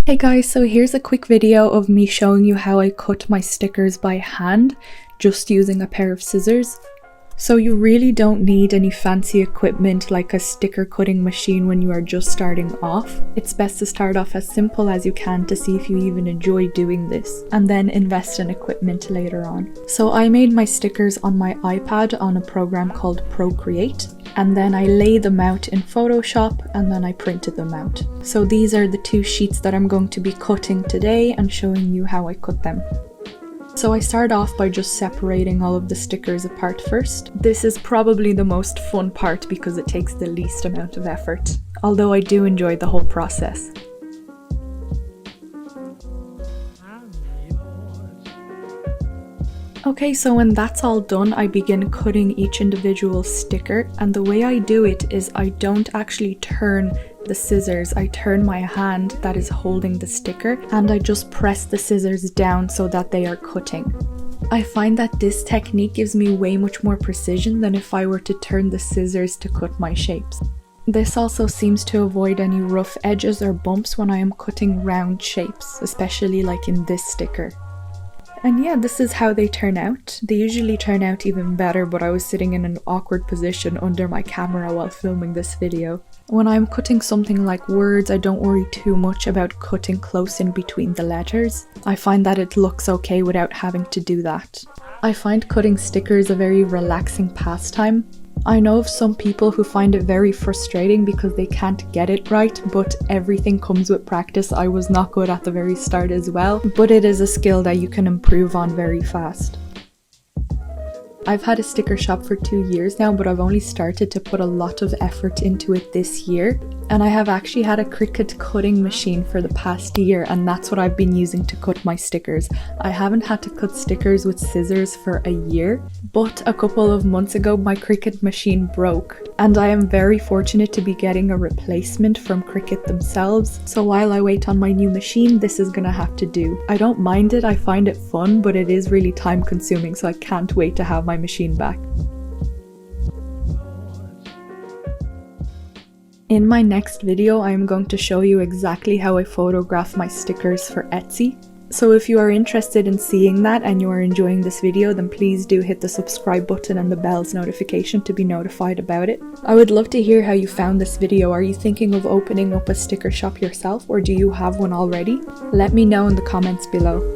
Hey guys, so here's a quick video of me showing you how I cut my stickers by hand, just using a pair of scissors. So you really don't need any fancy equipment like a sticker cutting machine when you are just starting off. It's best to start off as simple as you can to see if you even enjoy doing this, and then invest in equipment later on. So I made my stickers on my iPad on a program called Cricut, and then I laid them out in Photoshop and then I printed them out. So these are the two sheets that I'm going to be cutting today and showing you how I cut them. So I start off by just separating all of the stickers apart first. This is probably the most fun part because it takes the least amount of effort, although I do enjoy the whole process. Okay, so when that's all done, I begin cutting each individual sticker, and the way I do it is I don't actually turn the scissors, I turn my hand that is holding the sticker and I just press the scissors down so that they are cutting. I find that this technique gives me way much more precision than if I were to turn the scissors to cut my shapes. This also seems to avoid any rough edges or bumps when I am cutting round shapes, especially like in this sticker. And yeah, this is how they turn out. They usually turn out even better, but I was sitting in an awkward position under my camera while filming this video. When I'm cutting something like words, I don't worry too much about cutting close in between the letters. I find that it looks okay without having to do that. I find cutting stickers a very relaxing pastime. I know of some people who find it very frustrating because they can't get it right, but everything comes with practice. I was not good at the very start as well, but it is a skill that you can improve on very fast. I've had a sticker shop for 2 years now, but I've only started to put a lot of effort into it this year. And I have actually had a Cricut cutting machine for the past year, and that's what I've been using to cut my stickers. I haven't had to cut stickers with scissors for a year, but a couple of months ago my Cricut machine broke, and I am very fortunate to be getting a replacement from Cricut themselves. So while I wait on my new machine, this is gonna have to do. I don't mind it, I find it fun, but it is really time consuming, so I can't wait to have my machine back. In my next video, I am going to show you exactly how I photograph my stickers for Etsy. So if you are interested in seeing that and you are enjoying this video, then please do hit the subscribe button and the bell's notification to be notified about it. I would love to hear how you found this video. Are you thinking of opening up a sticker shop yourself, or do you have one already? Let me know in the comments below.